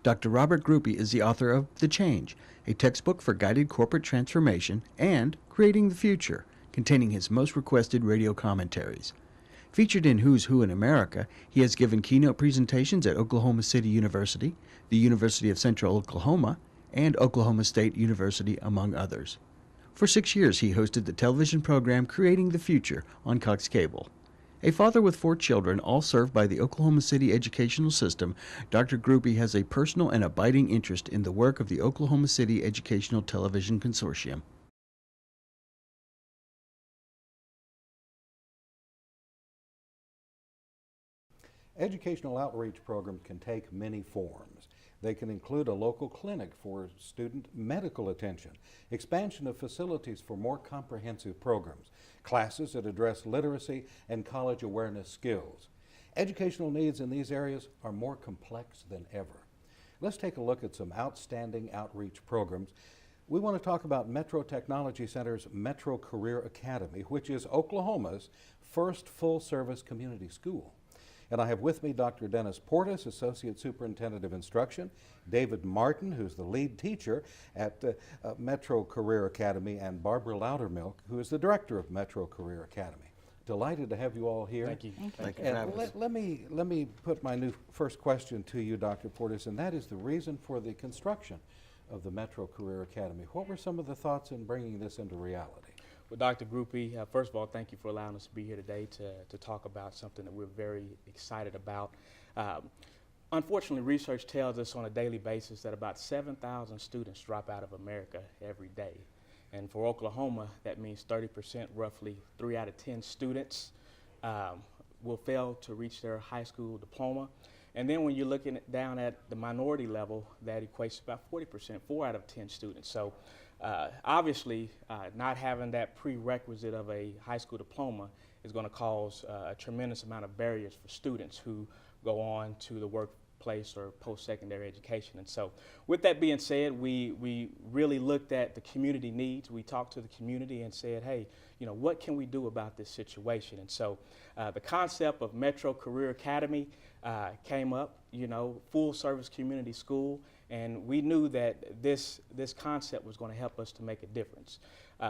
Dr. Robert Grupe is the author of The Change, a textbook for guided corporate transformation, and Creating the Future, containing his most requested radio commentaries. Featured in Who's Who in America, he has given keynote presentations at Oklahoma City University, the University of Central Oklahoma, and Oklahoma State University, among others. For 6 years, he hosted the television program Creating the Future on Cox Cable. A father with 4 children, all served by the Oklahoma City educational system, Dr. Grupe has a personal and abiding interest in the work of the Oklahoma City Educational Television Consortium. Educational outreach programs can take many forms. They can include a local clinic for student medical attention, expansion of facilities for more comprehensive programs, classes that address literacy and college awareness skills. Educational needs in these areas are more complex than ever. Let's take a look at some outstanding outreach programs. We want to talk about Metro Technology Center's Metro Career Academy, which is Oklahoma's first full-service community school. And I have with me Dr. Dennis Portis, Associate Superintendent of Instruction, David Martin, who's the lead teacher at Metro Career Academy, and Barbara Loudermilk, who is the Director of Metro Career Academy. Delighted to have you all here. Thank you. Thank you. And let me put my first question to you, Dr. Portis, and that is the reason for the construction of the Metro Career Academy. What were some of the thoughts in bringing this into reality? Well, Dr. Grupe, first of all, thank you for allowing us to be here today to talk about something that we're very excited about. Unfortunately, research tells us on a daily basis that about 7,000 students drop out of America every day. And for Oklahoma, that means 30%, roughly 3 out of 10 students will fail to reach their high school diploma. And then when you're looking down at the minority level, that equates to about 40%, 4 out of 10 students. So obviously, not having that prerequisite of a high school diploma is going to cause a tremendous amount of barriers for students who go on to the workplace or post-secondary education. And so with that being said, we really looked at the community needs. We talked to the community and said, hey, you know, what can we do about this situation? And so the concept of Metro Career Academy came up, you know, full service community school. And we knew that this concept was going to help us to make a difference.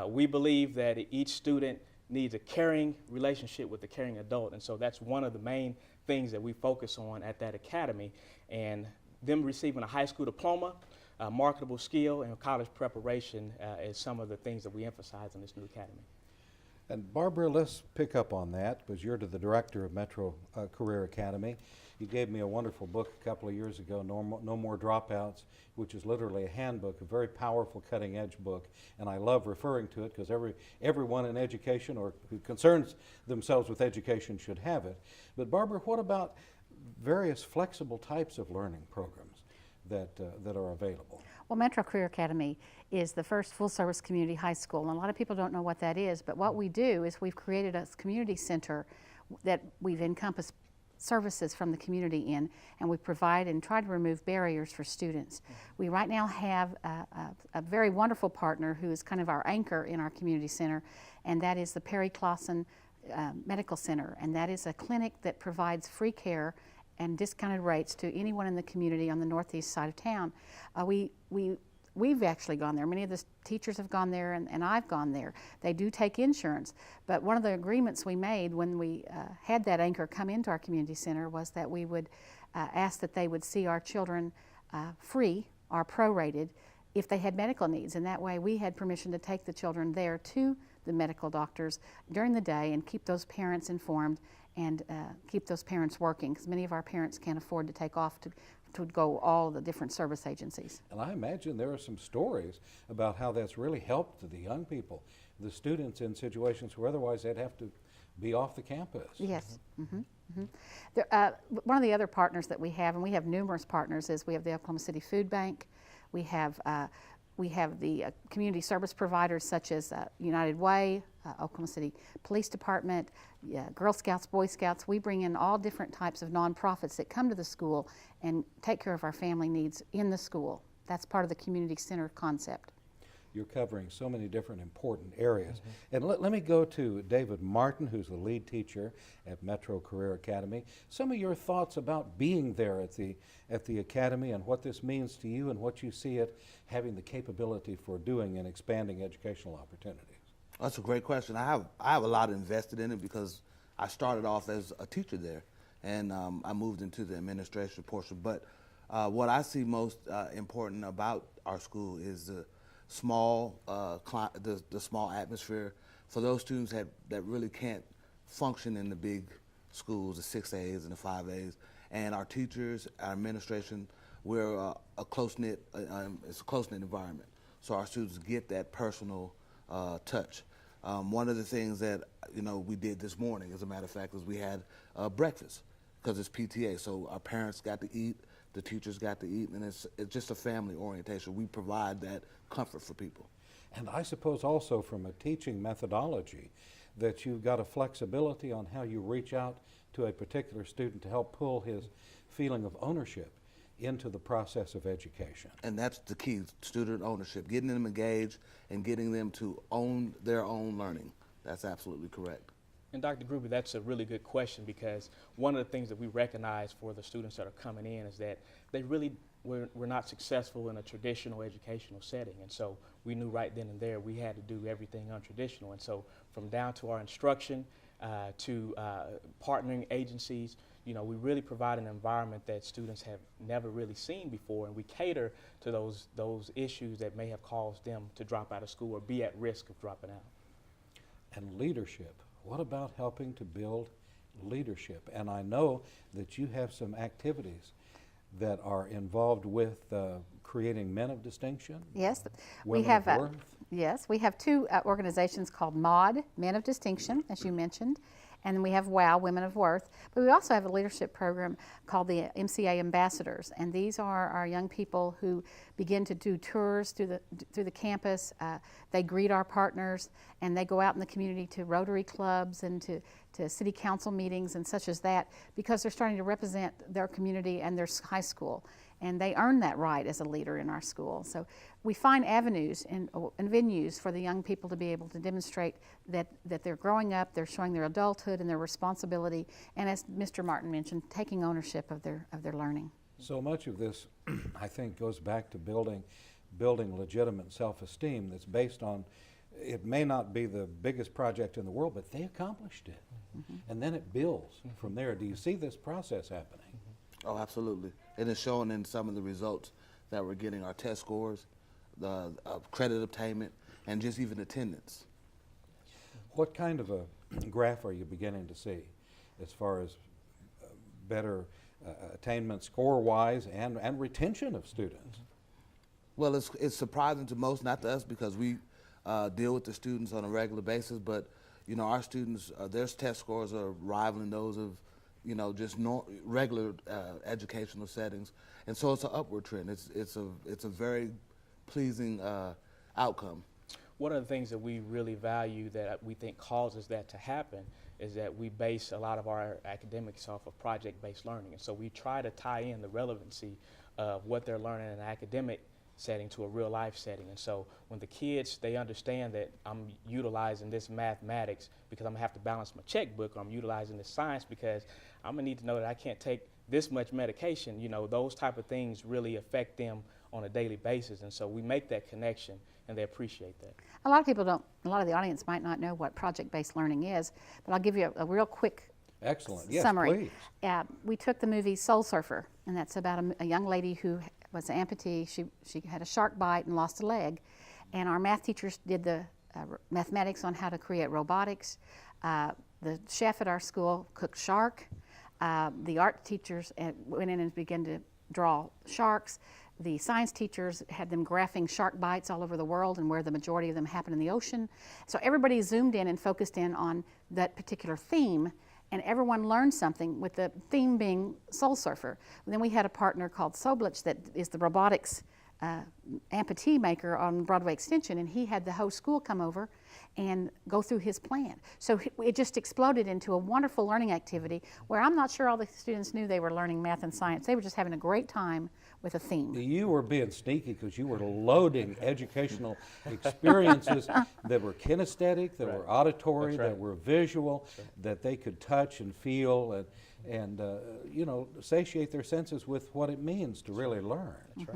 We believe that each student needs a caring relationship with a caring adult, and so that's one of the main things that we focus on at that academy. And them receiving a high school diploma, marketable skill, and college preparation is some of the things that we emphasize in this new academy. And Barbara, let's pick up on that, because you're the director of Metro Career Academy. You gave me a wonderful book a couple of years ago, No More Dropouts, which is literally a handbook, a very powerful cutting-edge book, and I love referring to it because everyone in education or who concerns themselves with education should have it. But Barbara, what about various flexible types of learning programs that are available? Well, Metro Career Academy is the first full-service community high school, and a lot of people don't know what that is, but what we do is we've created a community center that we've encompassed services from the community in, and we provide and try to remove barriers for students. We right now have a very wonderful partner who is kind of our anchor in our community center, and that is the Perry Clausen Medical Center, and that is a clinic that provides free care and discounted rates to anyone in the community on the northeast side of town. We've actually gone there. Many of the teachers have gone there, and I've gone there. They do take insurance, but one of the agreements we made when we had that anchor come into our community center was that we would ask that they would see our children free or prorated if they had medical needs, and that way we had permission to take the children there to the medical doctors during the day and keep those parents informed and keep those parents working, because many of our parents can't afford to take off to go all the different service agencies. And I imagine there are some stories about how that's really helped the young people, the students in situations where otherwise they'd have to be off the campus. Yes. One of the other partners that we have, and we have numerous partners, is we have the Oklahoma City Food Bank. We have the community service providers such as United Way, Oklahoma City Police Department, Girl Scouts, Boy Scouts. We bring in all different types of nonprofits that come to the school and take care of our family needs in the school. That's part of the community center concept. You're covering so many different important areas. And let me go to David Martin, who's the lead teacher at Metro Career Academy. Some of your thoughts about being there at the Academy and what this means to you and what you see it having the capability for doing and expanding educational opportunities. That's a great question. I have a lot invested in it because I started off as a teacher there, and I moved into the administration portion. But what I see most important about our school is the small the small atmosphere for those students that really can't function in the big schools, the 6As and the 5As. And our teachers, our administration, we're a close-knit, it's a close-knit environment. So our students get that personal touch. One of the things that we did this morning, as a matter of fact, is we had breakfast because it's PTA. So our parents got to eat, the teachers got to eat, and it's just a family orientation. We provide that comfort for people. And I suppose also from a teaching methodology that you've got a flexibility on how you reach out to a particular student to help pull his feeling of ownership into the process of education. And that's the key, student ownership, getting them engaged and getting them to own their own learning. That's absolutely correct. And Dr. Gruber, that's a really good question, because one of the things that we recognize for the students that are coming in is that they really were not successful in a traditional educational setting. And so we knew right then and there we had to do everything untraditional. And so from down to our instruction to partnering agencies, we really provide an environment that students have never really seen before, and we cater to those issues that may have caused them to drop out of school or be at risk of dropping out. And leadership. What about helping to build leadership? And I know that you have some activities that are involved with creating men of distinction. Yes, we women have. of worth. Yes, we have two organizations called MAUD, Men of Distinction, as you mentioned, and then we have WOW, Women of Worth. But we also have a leadership program called the MCA Ambassadors, and these are our young people who begin to do tours through the campus. They greet our partners, and they go out in the community to Rotary clubs and to city council meetings and such as that, because they're starting to represent their community and their high school. And they earn that right as a leader in our school. So we find avenues and venues for the young people to be able to demonstrate that they're growing up, they're showing their adulthood and their responsibility, and as Mr. Martin mentioned, taking ownership of their learning. So much of this, I think, goes back to building legitimate self-esteem that's based on, it may not be the biggest project in the world, but they accomplished it. And then it builds from there. Do you see this process happening? Oh, absolutely. It is shown in some of the results that we're getting, our test scores, the credit obtainment, and just even attendance. What kind of a graph are you beginning to see as far as better attainment score-wise and retention of students? Well, it's surprising to most, not to us, because we deal with the students on a regular basis, but our students, their test scores are rivaling those of just regular educational settings, and so it's an upward trend. It's a very pleasing outcome. One of the things that we really value that we think causes that to happen is that we base a lot of our academics off of project-based learning, and so we try to tie in the relevancy of what they're learning in an academic setting to a real life setting. And so when the kids, they understand that I'm utilizing this mathematics because I'm gonna have to balance my checkbook, or I'm utilizing this science because I'm gonna need to know that I can't take this much medication, those type of things really affect them on a daily basis. And so we make that connection, and they appreciate that. A lot of people don't, a lot of the audience might not know what project-based learning is, but I'll give you a real quick Excellent. Yes, summary. Please. We took the movie Soul Surfer, and that's about a young lady who was an amputee. She had a shark bite and lost a leg, and our math teachers did the mathematics on how to create robotics. The chef at our school cooked shark. The art teachers went in and began to draw sharks. The science teachers had them graphing shark bites all over the world and where the majority of them happen in the ocean. So everybody zoomed in and focused in on that particular theme, and everyone learned something, with the theme being Soul Surfer. And then we had a partner called Soblich that is the robotics amputee maker on Broadway Extension, and he had the whole school come over and go through his plan. So it just exploded into a wonderful learning activity where I'm not sure all the students knew they were learning math and science. They were just having a great time with a theme. You were being sneaky because you were loading educational experiences that were kinesthetic, that were auditory, that were visual, that they could touch and feel and you know, satiate their senses with what it means to really learn. That's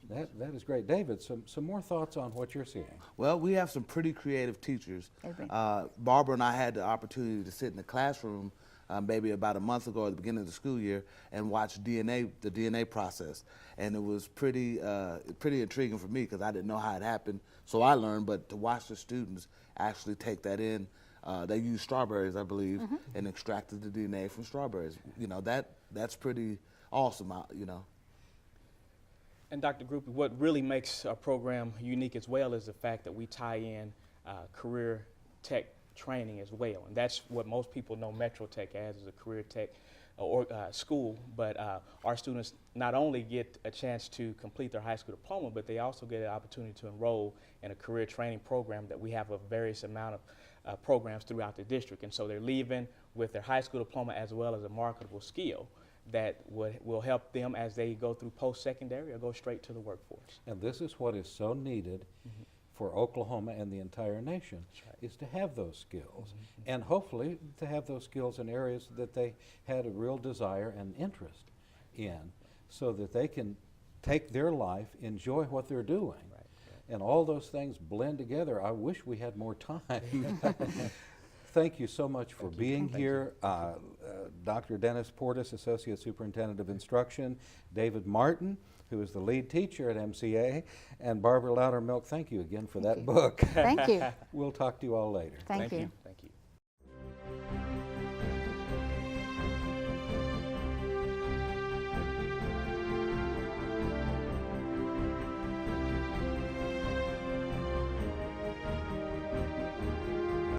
right. That is great. David, some more thoughts on what you're seeing? Well, we have some pretty creative teachers. Barbara and I had the opportunity to sit in the classroom maybe about a month ago at the beginning of the school year and watch the DNA process. And it was pretty intriguing for me because I didn't know how it happened. So I learned, but to watch the students actually take that in, they used strawberries, I believe, and extracted the DNA from strawberries. You know, that's pretty awesome, you know. And Dr. Groupie, what really makes our program unique as well is the fact that we tie in career tech training as well. And that's what most people know Metro Tech as, is a career tech school. But our students not only get a chance to complete their high school diploma, but they also get an opportunity to enroll in a career training program that we have a various amount of programs throughout the district. And so they're leaving with their high school diploma as well as a marketable skill that will help them as they go through post-secondary or go straight to the workforce. And this is what is so needed for Oklahoma and the entire nation, is to have those skills. And hopefully to have those skills in areas that they had a real desire and interest in, so that they can take their life, enjoy what they're doing. And all those things blend together. I wish we had more time. Thank you so much for being here. Dr. Dennis Portis, Associate Superintendent of Instruction, David Martin, who is the lead teacher at MCA, and Barbara Loudermilk, thank you again for that book. Thank you. We'll talk to you all later. Thank you.